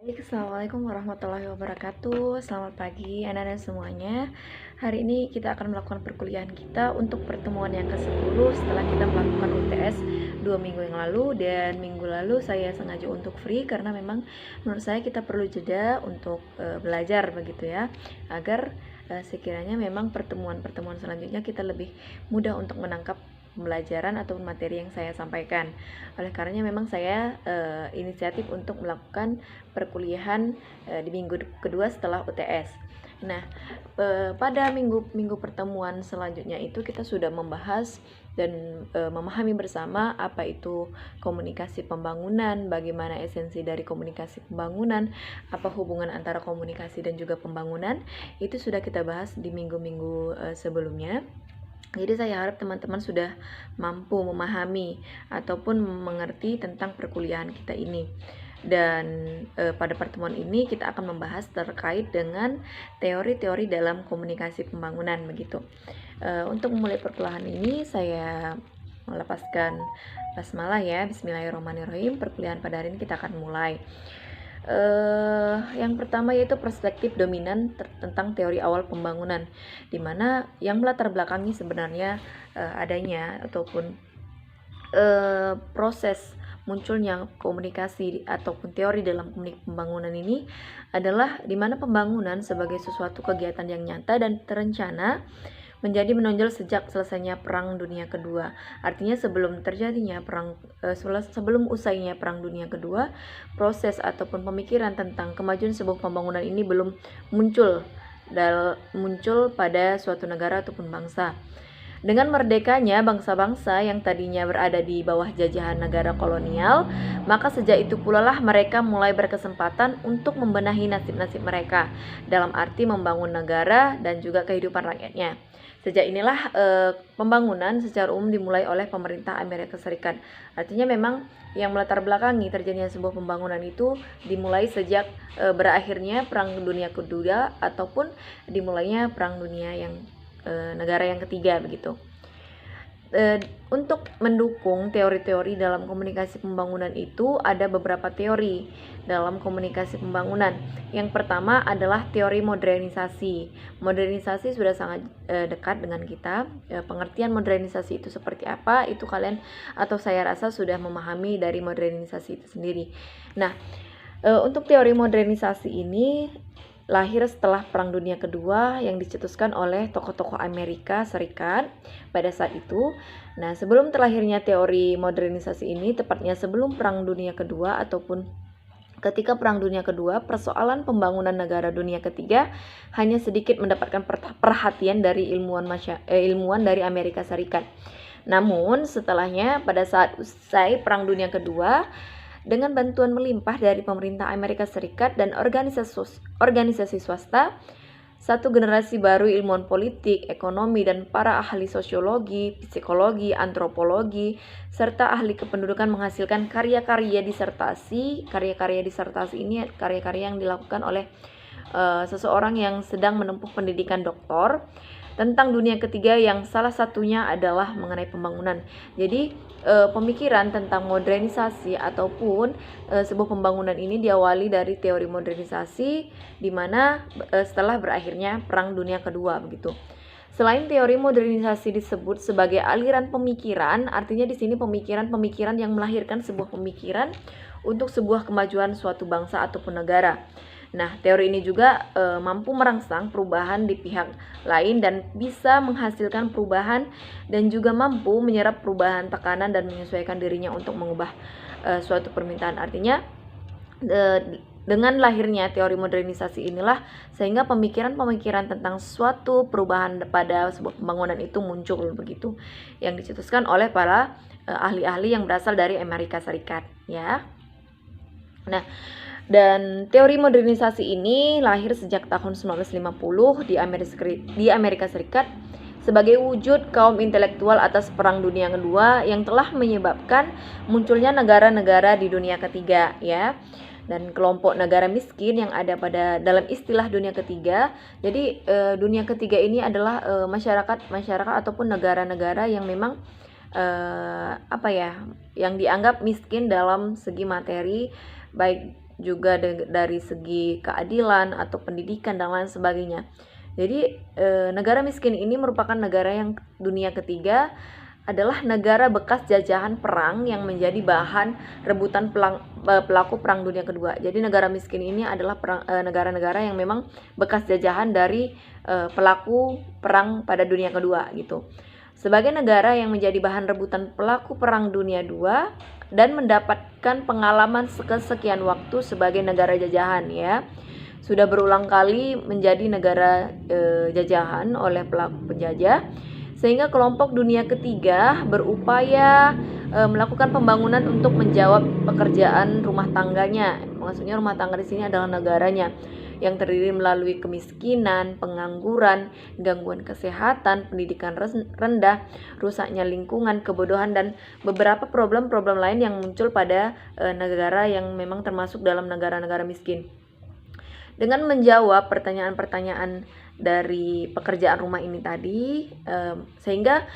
Assalamualaikum warahmatullahi wabarakatuh. Selamat pagi anak-anak semuanya. Hari ini kita akan melakukan perkuliahan kita untuk pertemuan yang ke-10 setelah kita melakukan UTS 2 minggu yang lalu. Dan minggu lalu saya sengaja untuk free karena memang menurut saya kita perlu jeda untuk belajar begitu ya, agar sekiranya memang pertemuan-pertemuan selanjutnya kita lebih mudah untuk menangkap pembelajaran atau materi yang saya sampaikan. Oleh karenanya memang saya inisiatif untuk melakukan perkuliahan di minggu kedua setelah UTS. Nah, pada minggu pertemuan selanjutnya itu kita sudah membahas dan memahami bersama apa itu komunikasi pembangunan, bagaimana esensi dari komunikasi pembangunan, apa hubungan antara komunikasi dan juga pembangunan. Itu sudah kita bahas di minggu-minggu sebelumnya. Jadi saya harap teman-teman sudah mampu memahami ataupun mengerti tentang perkuliahan kita ini. Dan pada pertemuan ini kita akan membahas terkait dengan teori-teori dalam komunikasi pembangunan begitu. Untuk memulai perkuliahan ini saya melepaskan basmalah ya. Bismillahirrahmanirrahim. Perkuliahan pada hari ini kita akan mulai. Yang pertama yaitu perspektif dominan tentang teori awal pembangunan, di mana yang melatar belakangi sebenarnya adanya ataupun proses munculnya komunikasi ataupun teori dalam pembangunan ini adalah di mana pembangunan sebagai sesuatu kegiatan yang nyata dan terencana menjadi menonjol sejak selesainya Perang Dunia Kedua. Artinya sebelum terjadinya sebelum usainya Perang Dunia Kedua, proses ataupun pemikiran tentang kemajuan sebuah pembangunan ini belum muncul pada suatu negara ataupun bangsa. Dengan merdekanya bangsa-bangsa yang tadinya berada di bawah jajahan negara kolonial, maka sejak itu pula lah mereka mulai berkesempatan untuk membenahi nasib-nasib mereka, dalam arti membangun negara dan juga kehidupan rakyatnya. Sejak inilah pembangunan secara umum dimulai oleh pemerintah Amerika Serikat. Artinya memang yang melatar belakangi terjadinya sebuah pembangunan itu dimulai sejak berakhirnya Perang Dunia Kedua ataupun dimulainya Perang Dunia yang negara yang ketiga begitu. Untuk mendukung teori-teori dalam komunikasi pembangunan itu ada beberapa teori dalam komunikasi pembangunan. Yang pertama adalah teori modernisasi. Modernisasi sudah sangat dekat dengan kita. Pengertian modernisasi itu seperti apa? Itu kalian atau saya rasa sudah memahami dari modernisasi itu sendiri. Nah, untuk teori modernisasi ini lahir setelah Perang Dunia Kedua yang dicetuskan oleh tokoh-tokoh Amerika Serikat pada saat itu. Nah, sebelum terlahirnya teori modernisasi ini, tepatnya sebelum Perang Dunia Kedua ataupun ketika Perang Dunia Kedua, persoalan pembangunan negara dunia ketiga hanya sedikit mendapatkan perhatian dari ilmuwan dari Amerika Serikat. Namun, setelahnya pada saat usai Perang Dunia Kedua, dengan bantuan melimpah dari pemerintah Amerika Serikat dan organisasi swasta, satu generasi baru ilmuwan politik, ekonomi, dan para ahli sosiologi, psikologi, antropologi, serta ahli kependudukan menghasilkan karya-karya disertasi. Karya-karya disertasi ini karya-karya yang dilakukan oleh seseorang yang sedang menempuh pendidikan doktor tentang dunia ketiga yang salah satunya adalah mengenai pembangunan. Jadi pemikiran tentang modernisasi ataupun sebuah pembangunan ini diawali dari teori modernisasi di mana setelah berakhirnya Perang Dunia Kedua begitu. Selain teori modernisasi disebut sebagai aliran pemikiran, artinya di sini pemikiran-pemikiran yang melahirkan sebuah pemikiran untuk sebuah kemajuan suatu bangsa ataupun negara. Nah, teori ini juga mampu merangsang perubahan di pihak lain dan bisa menghasilkan perubahan dan juga mampu menyerap perubahan tekanan dan menyesuaikan dirinya untuk mengubah suatu permintaan. Artinya dengan lahirnya teori modernisasi inilah sehingga pemikiran-pemikiran tentang suatu perubahan pada sebuah pembangunan itu muncul begitu, yang dicetuskan oleh para ahli-ahli yang berasal dari Amerika Serikat ya. Nah, dan teori modernisasi ini lahir sejak tahun 1950 di Amerika Serikat sebagai wujud kaum intelektual atas Perang Dunia Kedua yang telah menyebabkan munculnya negara-negara di dunia ketiga ya. Dan kelompok negara miskin yang ada dalam istilah dunia ketiga. Jadi dunia ketiga ini adalah masyarakat ataupun negara-negara yang memang yang dianggap miskin dalam segi materi, baik juga dari segi keadilan atau pendidikan dan lain sebagainya. Jadi negara miskin ini merupakan negara yang dunia ketiga, adalah negara bekas jajahan perang yang menjadi bahan rebutan pelaku Perang Dunia Kedua. Jadi negara miskin ini adalah negara-negara yang memang bekas jajahan dari pelaku perang pada Dunia Kedua gitu. Sebagai negara yang menjadi bahan rebutan pelaku Perang Dunia II dan mendapatkan pengalaman kesekian waktu sebagai negara jajahan ya. Sudah berulang kali menjadi negara jajahan oleh pelaku penjajah, sehingga kelompok dunia ketiga berupaya melakukan pembangunan untuk menjawab pekerjaan rumah tangganya. Maksudnya rumah tangga di sini adalah negaranya, yang terdiri melalui kemiskinan, pengangguran, gangguan kesehatan, pendidikan rendah, rusaknya lingkungan, kebodohan, dan beberapa problem-problem lain yang muncul pada negara yang memang termasuk dalam negara-negara miskin. Dengan menjawab pertanyaan-pertanyaan dari pekerjaan rumah ini tadi, sehingga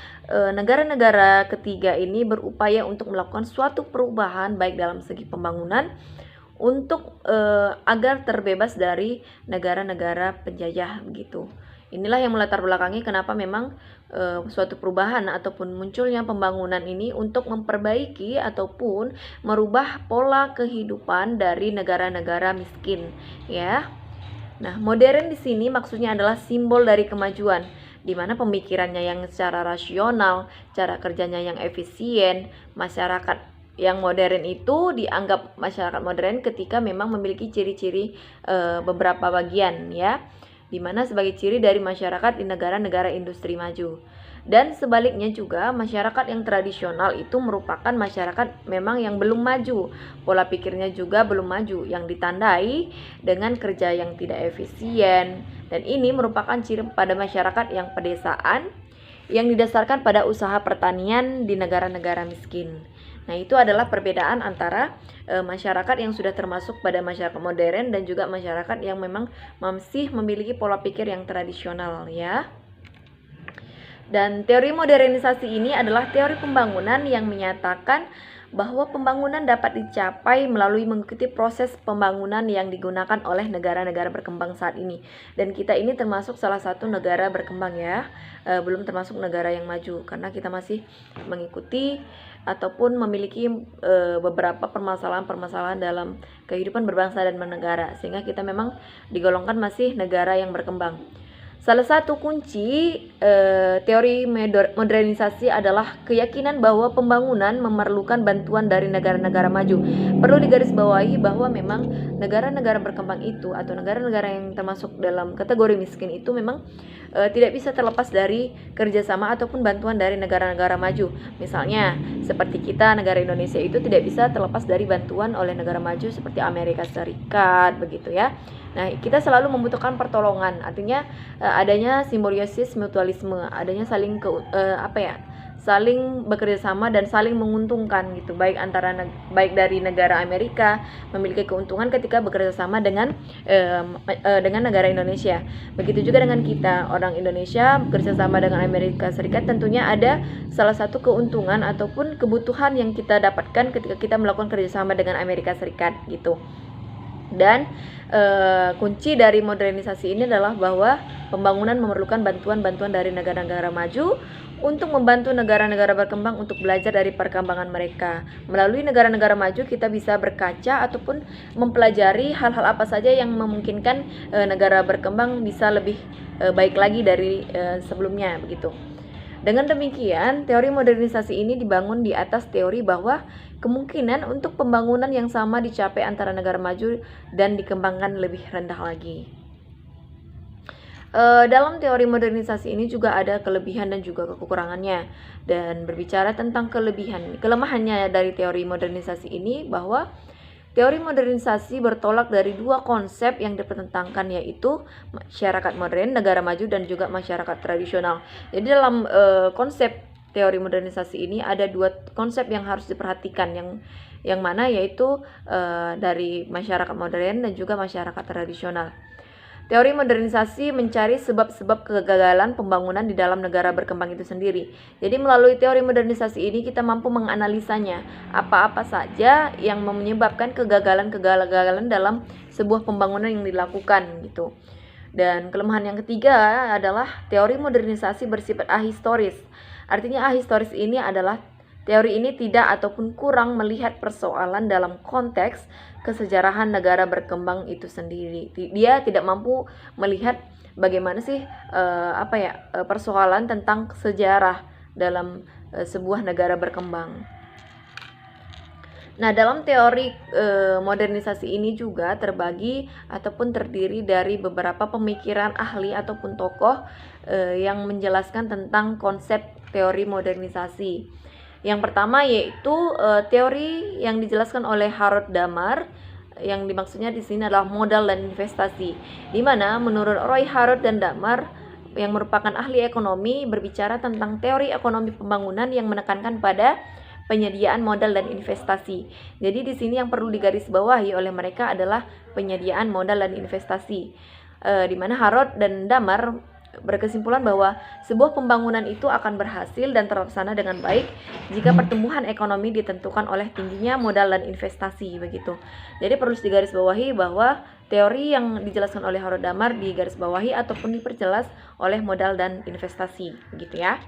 negara-negara ketiga ini berupaya untuk melakukan suatu perubahan baik dalam segi pembangunan untuk agar terbebas dari negara-negara penjajah begitu. Inilah yang melatar belakangi kenapa memang suatu perubahan ataupun munculnya pembangunan ini untuk memperbaiki ataupun merubah pola kehidupan dari negara-negara miskin ya. Nah, modern di sini maksudnya adalah simbol dari kemajuan, di mana pemikirannya yang secara rasional, cara kerjanya yang efisien. Masyarakat yang modern itu dianggap masyarakat modern ketika memang memiliki ciri-ciri beberapa bagian ya, di mana sebagai ciri dari masyarakat di negara-negara industri maju. Dan sebaliknya juga masyarakat yang tradisional itu merupakan masyarakat memang yang belum maju, pola pikirnya juga belum maju, yang ditandai dengan kerja yang tidak efisien. Dan ini merupakan ciri pada masyarakat yang pedesaan yang didasarkan pada usaha pertanian di negara-negara miskin. Nah, itu adalah perbedaan antara masyarakat yang sudah termasuk pada masyarakat modern dan juga masyarakat yang memang masih memiliki pola pikir yang tradisional ya. Dan teori modernisasi ini adalah teori pembangunan yang menyatakan bahwa pembangunan dapat dicapai melalui mengikuti proses pembangunan yang digunakan oleh negara-negara berkembang saat ini. Dan kita ini termasuk salah satu negara berkembang ya, belum termasuk negara yang maju, karena kita masih mengikuti ataupun memiliki beberapa permasalahan-permasalahan dalam kehidupan berbangsa dan bernegara, sehingga kita memang digolongkan masih negara yang berkembang. Salah satu kunci teori modernisasi adalah keyakinan bahwa pembangunan memerlukan bantuan dari negara-negara maju. Perlu digarisbawahi bahwa memang negara-negara berkembang itu atau negara-negara yang termasuk dalam kategori miskin itu memang tidak bisa terlepas dari kerjasama ataupun bantuan dari negara-negara maju. Misalnya seperti kita, negara Indonesia itu tidak bisa terlepas dari bantuan oleh negara maju seperti Amerika Serikat begitu ya. Nah, kita selalu membutuhkan pertolongan, artinya adanya simbiosis mutualisme, adanya saling saling bekerja sama dan saling menguntungkan gitu, baik dari negara Amerika memiliki keuntungan ketika bekerja sama dengan negara Indonesia. Begitu juga dengan kita, orang Indonesia bekerja sama dengan Amerika Serikat, tentunya ada salah satu keuntungan ataupun kebutuhan yang kita dapatkan ketika kita melakukan kerjasama dengan Amerika Serikat gitu. Dan kunci dari modernisasi ini adalah bahwa pembangunan memerlukan bantuan-bantuan dari negara-negara maju untuk membantu negara-negara berkembang untuk belajar dari perkembangan mereka. Melalui negara-negara maju kita bisa berkaca ataupun mempelajari hal-hal apa saja yang memungkinkan negara berkembang bisa lebih baik lagi dari sebelumnya begitu. Dengan demikian, teori modernisasi ini dibangun di atas teori bahwa kemungkinan untuk pembangunan yang sama dicapai antara negara maju dan dikembangkan lebih rendah lagi. Dalam teori modernisasi ini juga ada kelebihan dan juga kekurangannya. Dan berbicara tentang kelemahannya dari teori modernisasi ini, bahwa teori modernisasi bertolak dari dua konsep yang dipertentangkan, yaitu masyarakat modern, negara maju, dan juga masyarakat tradisional. Jadi dalam konsep teori modernisasi ini ada dua konsep yang harus diperhatikan, yang mana yaitu dari masyarakat modern dan juga masyarakat tradisional. Teori modernisasi mencari sebab-sebab kegagalan pembangunan di dalam negara berkembang itu sendiri. Jadi melalui teori modernisasi ini kita mampu menganalisanya, apa-apa saja yang menyebabkan kegagalan-kegagalan dalam sebuah pembangunan yang dilakukan gitu. Dan kelemahan yang ketiga adalah teori modernisasi bersifat ahistoris. Artinya ahistoris ini adalah teori ini tidak ataupun kurang melihat persoalan dalam konteks kesejarahan negara berkembang itu sendiri. Dia tidak mampu melihat bagaimana sih persoalan tentang sejarah dalam sebuah negara berkembang. Nah, dalam teori modernisasi ini juga terbagi ataupun terdiri dari beberapa pemikiran ahli ataupun tokoh yang menjelaskan tentang konsep teori modernisasi. Yang pertama yaitu teori yang dijelaskan oleh Harold Damar, yang dimaksudnya di sini adalah modal dan investasi. Di mana menurut Roy Harold dan Damar yang merupakan ahli ekonomi berbicara tentang teori ekonomi pembangunan yang menekankan pada penyediaan modal dan investasi. Jadi di sini yang perlu digarisbawahi oleh mereka adalah penyediaan modal dan investasi. Di mana Harold dan Damar berkesimpulan bahwa sebuah pembangunan itu akan berhasil dan terlaksana dengan baik jika pertumbuhan ekonomi ditentukan oleh tingginya modal dan investasi begitu. Jadi perlu digarisbawahi bahwa teori yang dijelaskan oleh Harold Damar digarisbawahi ataupun diperjelas oleh modal dan investasi begitu ya.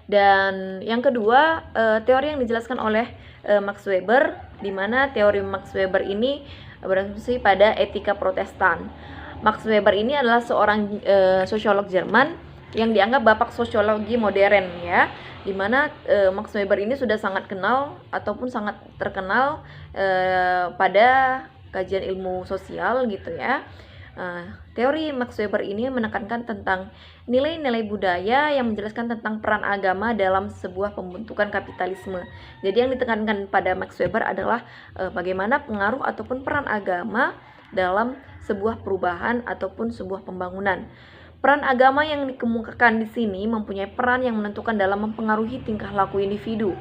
Dan yang kedua, teori yang dijelaskan oleh Max Weber, di mana teori Max Weber ini berasumsi pada etika Protestan. Max Weber ini adalah seorang sosiolog Jerman yang dianggap bapak sosiologi modern ya, di mana Max Weber ini sudah sangat kenal ataupun sangat terkenal pada kajian ilmu sosial gitu ya. Teori Max Weber ini menekankan tentang nilai-nilai budaya yang menjelaskan tentang peran agama dalam sebuah pembentukan kapitalisme. Jadi yang ditekankan pada Max Weber adalah bagaimana pengaruh ataupun peran agama dalam sebuah perubahan ataupun sebuah pembangunan. Peran agama yang dikemukakan di sini mempunyai peran yang menentukan dalam mempengaruhi tingkah laku individu.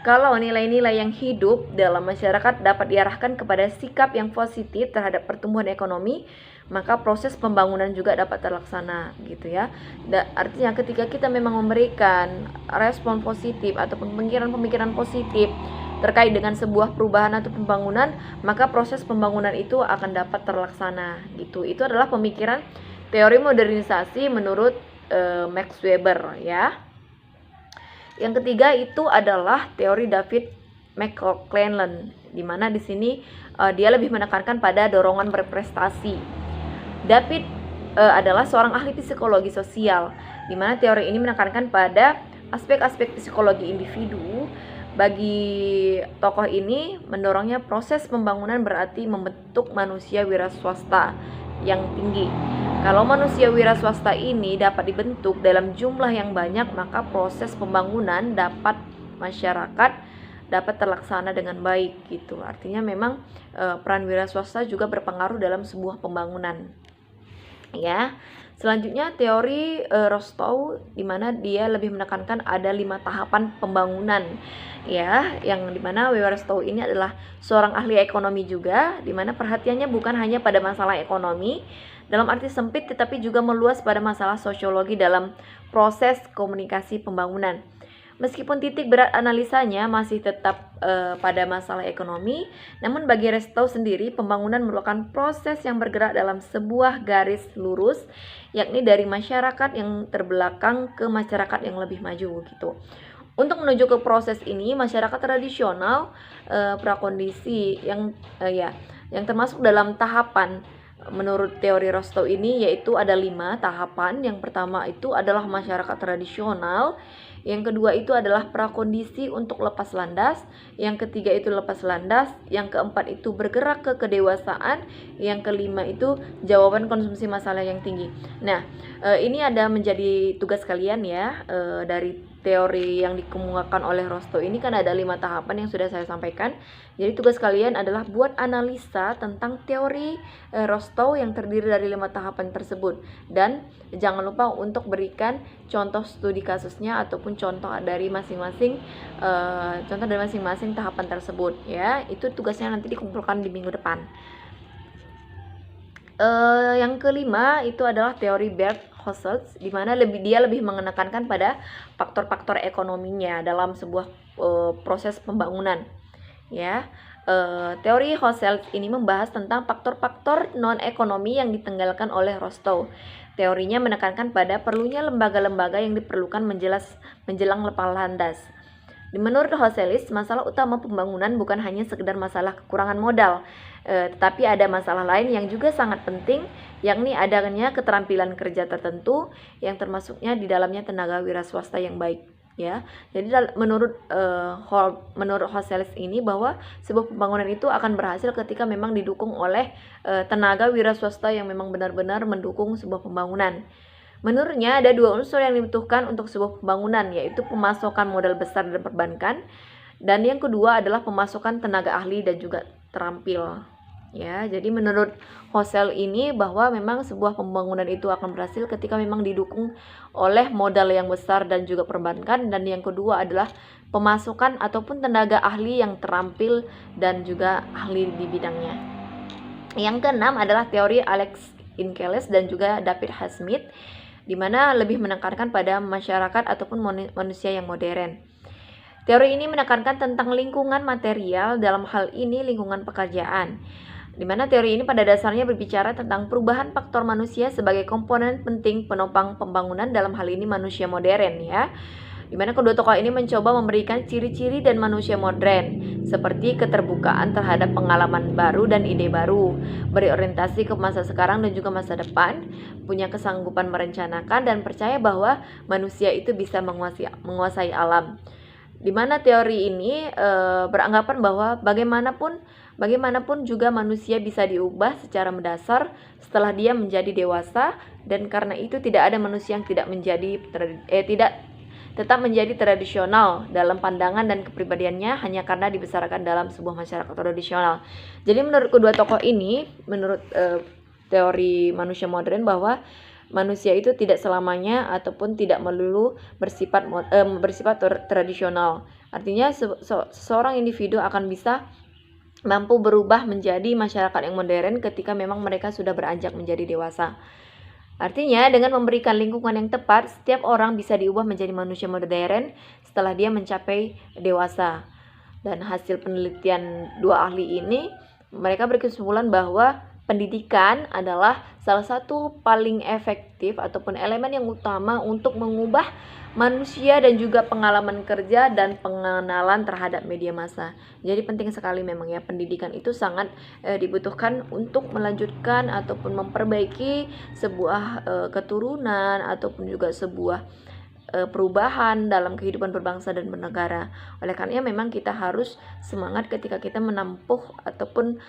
Kalau nilai-nilai yang hidup dalam masyarakat dapat diarahkan kepada sikap yang positif terhadap pertumbuhan ekonomi, maka proses pembangunan juga dapat terlaksana gitu ya. Artinya ketika kita memang memberikan respon positif ataupun pemikiran-pemikiran positif terkait dengan sebuah perubahan atau pembangunan, maka proses pembangunan itu akan dapat terlaksana gitu. Itu adalah pemikiran teori modernisasi menurut Max Weber ya. Yang ketiga itu adalah teori David McClelland, di mana di sini dia lebih menekankan pada dorongan berprestasi. David adalah seorang ahli psikologi sosial, di mana teori ini menekankan pada aspek-aspek psikologi individu. Bagi tokoh ini mendorongnya proses pembangunan berarti membentuk manusia wira swasta yang tinggi. Kalau manusia wira swasta ini dapat dibentuk dalam jumlah yang banyak, maka proses pembangunan masyarakat dapat terlaksana dengan baik gitu. Artinya memang peran wira swasta juga berpengaruh dalam sebuah pembangunan. Ya. Selanjutnya teori Rostow, di mana dia lebih menekankan ada 5 tahapan pembangunan ya, yang dimana Rostow ini adalah seorang ahli ekonomi juga, di mana perhatiannya bukan hanya pada masalah ekonomi dalam arti sempit, tetapi juga meluas pada masalah sosiologi dalam proses komunikasi pembangunan. Meskipun titik berat analisanya masih tetap pada masalah ekonomi, namun bagi Rostow sendiri pembangunan merupakan proses yang bergerak dalam sebuah garis lurus, yakni dari masyarakat yang terbelakang ke masyarakat yang lebih maju gitu. Untuk menuju ke proses ini, masyarakat tradisional prakondisi yang termasuk dalam tahapan menurut teori Rostow ini yaitu ada 5 tahapan. Yang pertama itu adalah masyarakat tradisional, yang kedua itu adalah prakondisi untuk lepas landas, yang ketiga itu lepas landas, yang keempat itu bergerak ke kedewasaan, yang kelima itu jawaban konsumsi masalah yang tinggi. Nah, ini ada menjadi tugas kalian ya, dari teori yang dikemukakan oleh Rostow ini kan ada 5 tahapan yang sudah saya sampaikan. Jadi tugas kalian adalah buat analisa tentang teori Rostow yang terdiri dari 5 tahapan tersebut, dan jangan lupa untuk berikan contoh studi kasusnya ataupun contoh dari masing-masing tahapan tersebut ya. Itu tugasnya nanti dikumpulkan di minggu depan. Yang kelima itu adalah teori Bert-Hosselt, di mana dia lebih menekankan pada faktor-faktor ekonominya dalam sebuah proses pembangunan. Ya, teori Hosselt ini membahas tentang faktor-faktor non-ekonomi yang ditinggalkan oleh Rostow. Teorinya menekankan pada perlunya lembaga-lembaga yang diperlukan menjelang lepas landas. Menurut Hosselt, masalah utama pembangunan bukan hanya sekedar masalah kekurangan modal, tetapi ada masalah lain yang juga sangat penting, yakni adanya keterampilan kerja tertentu yang termasuknya di dalamnya tenaga wira swasta yang baik. Ya, jadi menurut Hosselt ini bahwa sebuah pembangunan itu akan berhasil ketika memang didukung oleh tenaga wira swasta yang memang benar-benar mendukung sebuah pembangunan. Menurutnya ada dua unsur yang dibutuhkan untuk sebuah pembangunan, yaitu pemasukan modal besar dan perbankan, dan yang kedua adalah pemasukan tenaga ahli dan juga terampil. Ya, jadi menurut Hosselt ini bahwa memang sebuah pembangunan itu akan berhasil ketika memang didukung oleh modal yang besar dan juga perbankan, dan yang kedua adalah pemasukan ataupun tenaga ahli yang terampil dan juga ahli di bidangnya. Yang keenam adalah teori Alex Inkeles dan juga David H. Smith, di mana lebih menekankan pada masyarakat ataupun manusia yang modern. Teori ini menekankan tentang lingkungan material, dalam hal ini lingkungan pekerjaan, di mana teori ini pada dasarnya berbicara tentang perubahan faktor manusia sebagai komponen penting penopang pembangunan, dalam hal ini manusia modern, ya. Di mana kedua tokoh ini mencoba memberikan ciri-ciri dan manusia modern, seperti keterbukaan terhadap pengalaman baru dan ide baru, berorientasi ke masa sekarang dan juga masa depan, punya kesanggupan merencanakan dan percaya bahwa manusia itu bisa menguasai alam. Di mana teori ini beranggapan bahwa bagaimanapun juga manusia bisa diubah secara mendasar setelah dia menjadi dewasa, dan karena itu tidak ada manusia yang tetap menjadi tradisional dalam pandangan dan kepribadiannya hanya karena dibesarkan dalam sebuah masyarakat tradisional. Jadi menurut kedua tokoh ini, menurut teori manusia modern, bahwa manusia itu tidak selamanya ataupun tidak melulu bersifat tradisional. Artinya seorang individu akan bisa mampu berubah menjadi masyarakat yang modern ketika memang mereka sudah beranjak menjadi dewasa. Artinya dengan memberikan lingkungan yang tepat, setiap orang bisa diubah menjadi manusia modern setelah dia mencapai dewasa. Dan hasil penelitian dua ahli ini, mereka berkesimpulan bahwa pendidikan adalah salah satu paling efektif ataupun elemen yang utama untuk mengubah manusia dan juga pengalaman kerja dan pengenalan terhadap media massa. Jadi penting sekali memang ya, pendidikan itu sangat dibutuhkan untuk melanjutkan ataupun memperbaiki sebuah keturunan ataupun juga sebuah perubahan dalam kehidupan berbangsa dan bernegara. Oleh karena memang kita harus semangat ketika kita menempuh ataupun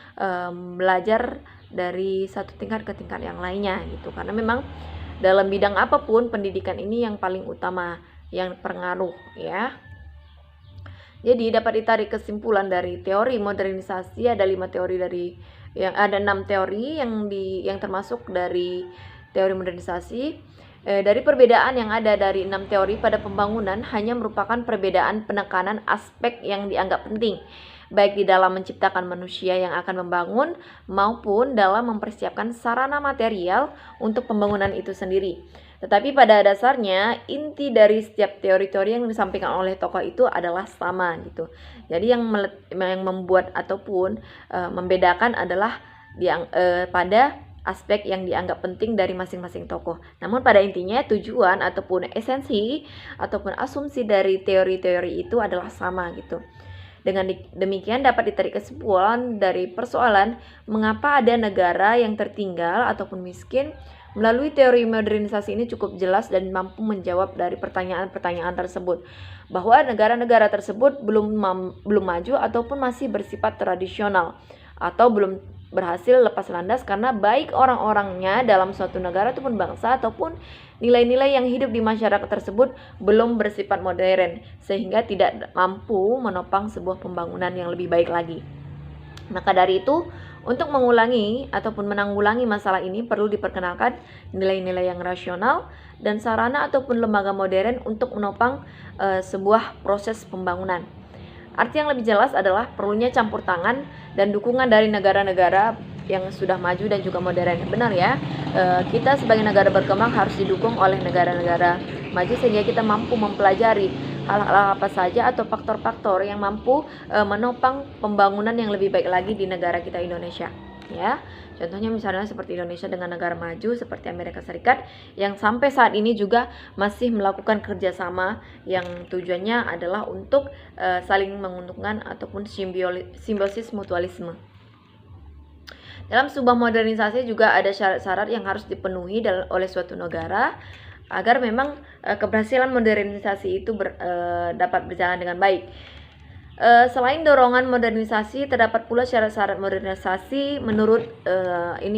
belajar dari satu tingkat ke tingkat yang lainnya gitu. Karena memang dalam bidang apapun pendidikan ini yang paling utama, yang berpengaruh ya. Jadi dapat ditarik kesimpulan dari teori modernisasi, ada 6 teori yang termasuk dari teori modernisasi. Dari perbedaan yang ada dari 6 teori pada pembangunan hanya merupakan perbedaan penekanan aspek yang dianggap penting, baik di dalam menciptakan manusia yang akan membangun maupun dalam mempersiapkan sarana material untuk pembangunan itu sendiri. Tetapi pada dasarnya inti dari setiap teori-teori yang disampaikan oleh tokoh itu adalah sama gitu. Jadi yang membuat ataupun membedakan adalah pada aspek yang dianggap penting dari masing-masing tokoh. Namun pada intinya tujuan ataupun esensi ataupun asumsi dari teori-teori itu adalah sama gitu. Dengan demikian dapat ditarik kesimpulan dari persoalan mengapa ada negara yang tertinggal ataupun miskin. Melalui teori modernisasi ini cukup jelas dan mampu menjawab dari pertanyaan-pertanyaan tersebut, bahwa negara-negara tersebut belum maju ataupun masih bersifat tradisional atau belum berhasil lepas landas karena baik orang-orangnya dalam suatu negara ataupun bangsa ataupun nilai-nilai yang hidup di masyarakat tersebut belum bersifat modern sehingga tidak mampu menopang sebuah pembangunan yang lebih baik lagi. Maka dari itu, untuk mengulangi ataupun menanggulangi masalah ini perlu diperkenalkan nilai-nilai yang rasional dan sarana ataupun lembaga modern untuk menopang sebuah proses pembangunan. Arti yang lebih jelas adalah perlunya campur tangan dan dukungan dari negara-negara yang sudah maju dan juga modern. Benar ya, kita sebagai negara berkembang harus didukung oleh negara-negara maju sehingga kita mampu mempelajari hal-hal apa saja atau faktor-faktor yang mampu menopang pembangunan yang lebih baik lagi di negara kita Indonesia. Ya, contohnya misalnya seperti Indonesia dengan negara maju seperti Amerika Serikat yang sampai saat ini juga masih melakukan kerjasama yang tujuannya adalah untuk saling menguntungkan ataupun simbiosis mutualisme. Dalam sebuah modernisasi juga ada syarat-syarat yang harus dipenuhi oleh suatu negara agar memang keberhasilan modernisasi itu dapat berjalan dengan baik. Selain dorongan modernisasi, terdapat pula syarat-syarat modernisasi menurut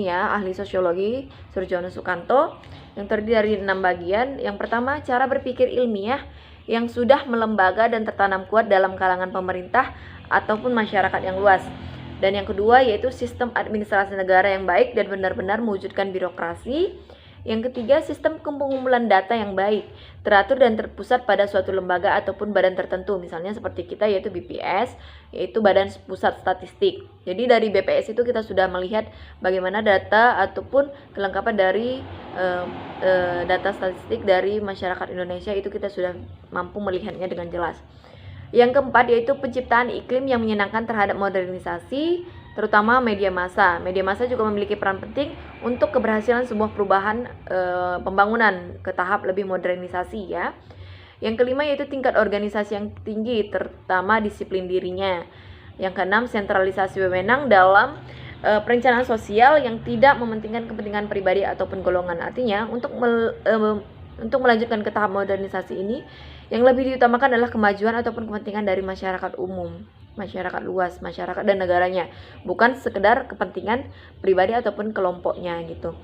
ahli sosiologi Surjono Sukanto yang terdiri dari 6 bagian. Yang pertama, cara berpikir ilmiah yang sudah melembaga dan tertanam kuat dalam kalangan pemerintah ataupun masyarakat yang luas. Dan yang kedua yaitu sistem administrasi negara yang baik dan benar-benar mewujudkan birokrasi. Yang ketiga, sistem pengumpulan data yang baik, teratur dan terpusat pada suatu lembaga ataupun badan tertentu, misalnya seperti kita yaitu BPS, yaitu Badan Pusat Statistik. Jadi dari BPS itu kita sudah melihat bagaimana data ataupun kelengkapan dari data statistik dari masyarakat Indonesia, itu kita sudah mampu melihatnya dengan jelas. Yang keempat yaitu penciptaan iklim yang menyenangkan terhadap modernisasi, terutama media massa. Media massa juga memiliki peran penting untuk keberhasilan sebuah perubahan pembangunan ke tahap lebih modernisasi ya. Yang kelima yaitu tingkat organisasi yang tinggi, terutama disiplin dirinya. Yang keenam, sentralisasi wewenang dalam perencanaan sosial yang tidak mementingkan kepentingan pribadi ataupun golongan. Artinya untuk melanjutkan ke tahap modernisasi ini, yang lebih diutamakan adalah kemajuan ataupun kepentingan dari masyarakat umum, masyarakat luas, masyarakat dan negaranya, bukan sekedar kepentingan pribadi ataupun kelompoknya gitu.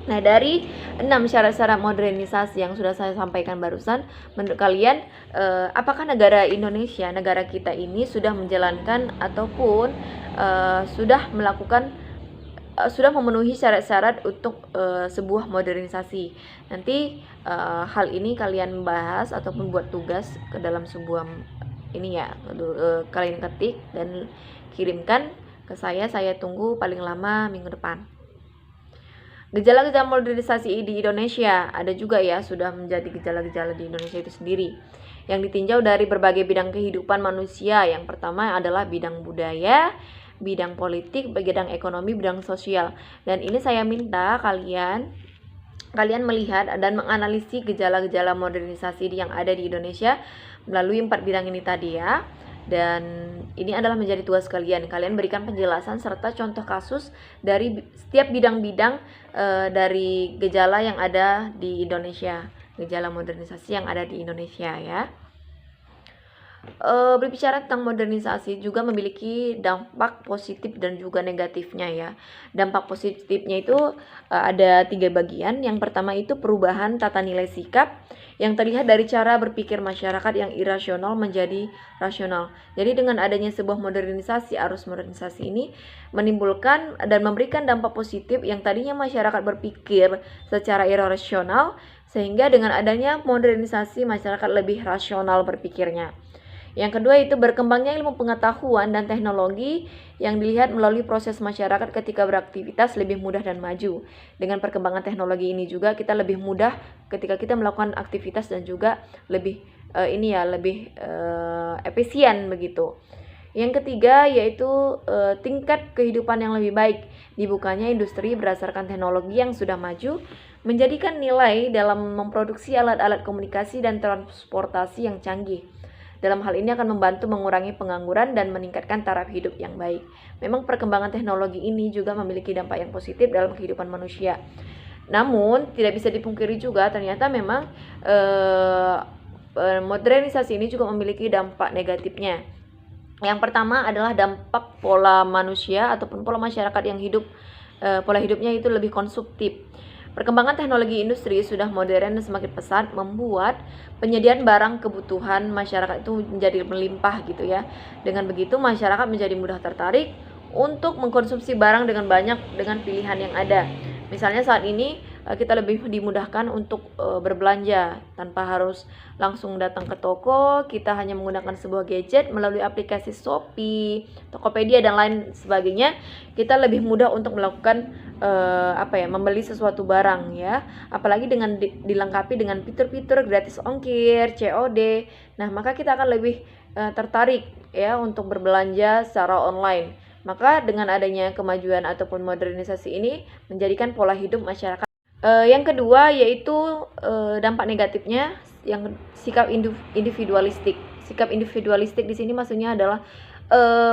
Nah, dari 6 syarat-syarat modernisasi yang sudah saya sampaikan barusan, menurut kalian apakah negara Indonesia, negara kita ini sudah menjalankan ataupun sudah memenuhi syarat-syarat untuk sebuah modernisasi? Nanti hal ini kalian bahas ataupun buat tugas ke dalam sebuah kalian ketik dan kirimkan ke saya tunggu paling lama minggu depan. Gejala-gejala modernisasi di Indonesia ada juga ya, sudah menjadi gejala-gejala di Indonesia itu sendiri yang ditinjau dari berbagai bidang kehidupan manusia. Yang pertama adalah bidang budaya, bidang politik, bidang ekonomi, bidang sosial. Dan ini saya minta kalian melihat dan menganalisis gejala-gejala modernisasi yang ada di Indonesia melalui 4 bidang ini tadi ya. Dan ini adalah menjadi tugas kalian. Kalian berikan penjelasan serta contoh kasus dari setiap bidang-bidang dari gejala yang ada di Indonesia, gejala modernisasi yang ada di Indonesia ya. Berbicara tentang modernisasi juga memiliki dampak positif dan juga negatifnya ya. Dampak positifnya itu ada 3 bagian. Yang pertama itu perubahan tata nilai sikap yang terlihat dari cara berpikir masyarakat yang irasional menjadi rasional. Jadi dengan adanya sebuah modernisasi, arus modernisasi ini menimbulkan dan memberikan dampak positif yang tadinya masyarakat berpikir secara irasional, sehingga dengan adanya modernisasi masyarakat lebih rasional berpikirnya. Yang kedua itu berkembangnya ilmu pengetahuan dan teknologi yang dilihat melalui proses masyarakat ketika beraktivitas lebih mudah dan maju. Dengan perkembangan teknologi ini juga kita lebih mudah ketika kita melakukan aktivitas dan juga lebih efisien begitu. Yang ketiga yaitu tingkat kehidupan yang lebih baik. Dibukanya industri berdasarkan teknologi yang sudah maju, menjadikan nilai dalam memproduksi alat-alat komunikasi dan transportasi yang canggih. Dalam hal ini akan membantu mengurangi pengangguran dan meningkatkan taraf hidup yang baik. Memang perkembangan teknologi ini juga memiliki dampak yang positif dalam kehidupan manusia. Namun tidak bisa dipungkiri juga ternyata memang modernisasi ini juga memiliki dampak negatifnya. Yang pertama adalah dampak pola manusia ataupun pola masyarakat yang pola hidupnya itu lebih konsumtif. Perkembangan teknologi industri sudah modern dan semakin pesat membuat penyediaan barang kebutuhan masyarakat itu menjadi melimpah gitu ya. Dengan begitu masyarakat menjadi mudah tertarik untuk mengkonsumsi barang dengan banyak dengan pilihan yang ada. Misalnya saat ini kita lebih dimudahkan untuk berbelanja tanpa harus langsung datang ke toko. Kita hanya menggunakan sebuah gadget melalui aplikasi Shopee, Tokopedia dan lain sebagainya. Kita lebih mudah untuk melakukan membeli sesuatu barang ya. Apalagi dengan dilengkapi dengan fitur-fitur gratis ongkir, COD. Nah, maka kita akan lebih tertarik ya untuk berbelanja secara online. Maka dengan adanya kemajuan ataupun modernisasi ini menjadikan pola hidup masyarakat. Yang kedua yaitu dampak negatifnya yang sikap individualistik. Sikap individualistik di sini maksudnya adalah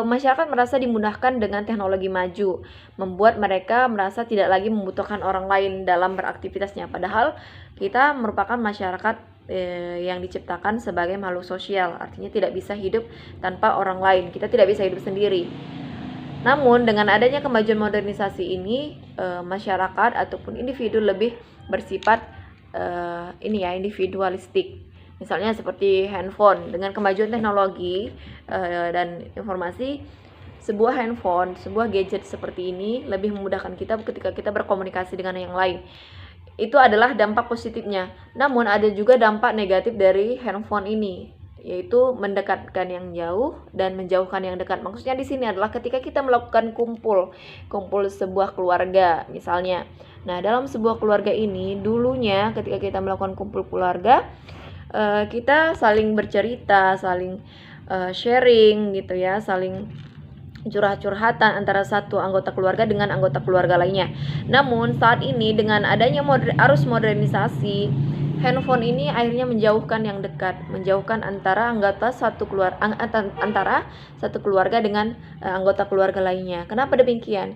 masyarakat merasa dimudahkan dengan teknologi maju, membuat mereka merasa tidak lagi membutuhkan orang lain dalam beraktivitasnya. Padahal kita merupakan masyarakat yang diciptakan sebagai makhluk sosial, artinya tidak bisa hidup tanpa orang lain. Kita tidak bisa hidup sendiri. Namun dengan adanya kemajuan modernisasi ini, masyarakat ataupun individu lebih bersifat individualistik. Misalnya seperti handphone, dengan kemajuan teknologi dan informasi, sebuah handphone, sebuah gadget seperti ini lebih memudahkan kita ketika kita berkomunikasi dengan yang lain. Itu adalah dampak positifnya. Namun ada juga dampak negatif dari handphone ini, yaitu mendekatkan yang jauh dan menjauhkan yang dekat. Maksudnya di sini adalah ketika kita melakukan kumpul sebuah keluarga misalnya. Nah, dalam sebuah keluarga ini dulunya ketika kita melakukan kumpul keluarga, kita saling bercerita, saling sharing gitu ya, saling curhat-curhatan antara satu anggota keluarga dengan anggota keluarga lainnya. Namun saat ini dengan adanya arus modernisasi, handphone ini akhirnya menjauhkan yang dekat, menjauhkan antara antara satu keluarga dengan anggota keluarga lainnya. Kenapa demikian?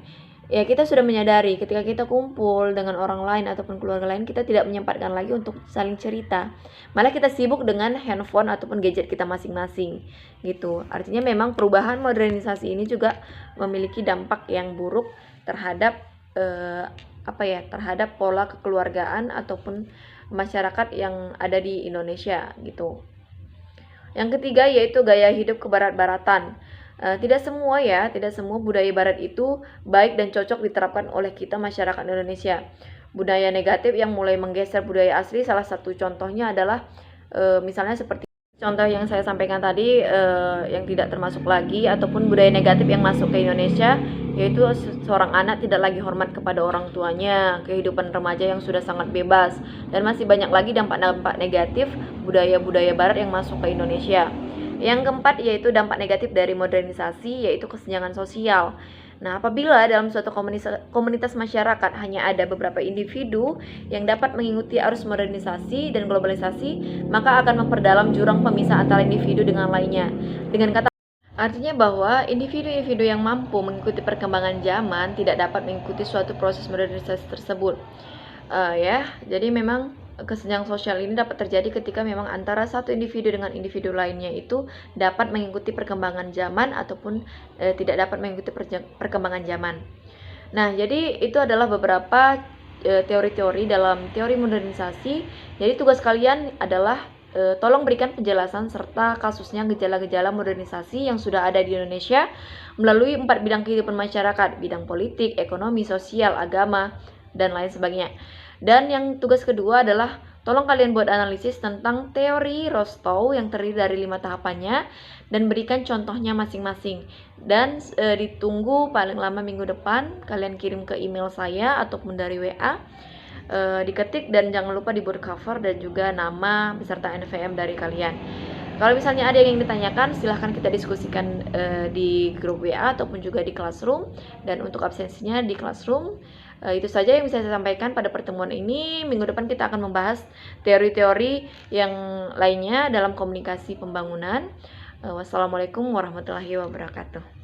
Ya, kita sudah menyadari ketika kita kumpul dengan orang lain ataupun keluarga lain, kita tidak menyempatkan lagi untuk saling cerita. Malah kita sibuk dengan handphone ataupun gadget kita masing-masing gitu. Artinya memang perubahan modernisasi ini juga memiliki dampak yang buruk terhadap terhadap pola kekeluargaan ataupun masyarakat yang ada di Indonesia gitu. Yang ketiga yaitu gaya hidup kebarat-baratan. Tidak semua budaya barat itu baik dan cocok diterapkan oleh kita masyarakat Indonesia. Budaya negatif yang mulai menggeser budaya asli, salah satu contohnya adalah misalnya seperti contoh yang saya sampaikan tadi, yang tidak termasuk lagi ataupun budaya negatif yang masuk ke Indonesia, yaitu seorang anak tidak lagi hormat kepada orang tuanya, kehidupan remaja yang sudah sangat bebas, dan masih banyak lagi dampak-dampak negatif budaya-budaya barat yang masuk ke Indonesia. Yang keempat yaitu dampak negatif dari modernisasi, yaitu kesenjangan sosial. Nah, apabila dalam suatu komunitas masyarakat hanya ada beberapa individu yang dapat mengikuti arus modernisasi dan globalisasi, maka akan memperdalam jurang pemisah antara individu dengan lainnya. Artinya bahwa individu-individu yang mampu mengikuti perkembangan zaman tidak dapat mengikuti suatu proses modernisasi tersebut. Jadi memang kesenjangan sosial ini dapat terjadi ketika memang antara satu individu dengan individu lainnya itu dapat mengikuti perkembangan zaman ataupun tidak dapat mengikuti perkembangan zaman. Nah, jadi itu adalah beberapa teori-teori dalam teori modernisasi. Jadi tugas kalian adalah tolong berikan penjelasan serta kasusnya gejala-gejala modernisasi yang sudah ada di Indonesia melalui 4 bidang kehidupan masyarakat, bidang politik, ekonomi, sosial, agama, dan lain sebagainya. Dan yang tugas kedua adalah tolong kalian buat analisis tentang teori Rostow yang terdiri dari 5 tahapannya dan berikan contohnya masing-masing. Dan ditunggu paling lama minggu depan, kalian kirim ke email saya ataupun dari WA. Diketik dan jangan lupa dibuat cover dan juga nama beserta NVM dari kalian. Kalau misalnya ada yang ditanyakan, silahkan kita diskusikan di grup WA ataupun juga di Classroom. Dan untuk absensinya di Classroom. Itu saja yang bisa saya sampaikan pada pertemuan ini. Minggu depan kita akan membahas teori-teori yang lainnya dalam komunikasi pembangunan. Wassalamualaikum warahmatullahi wabarakatuh.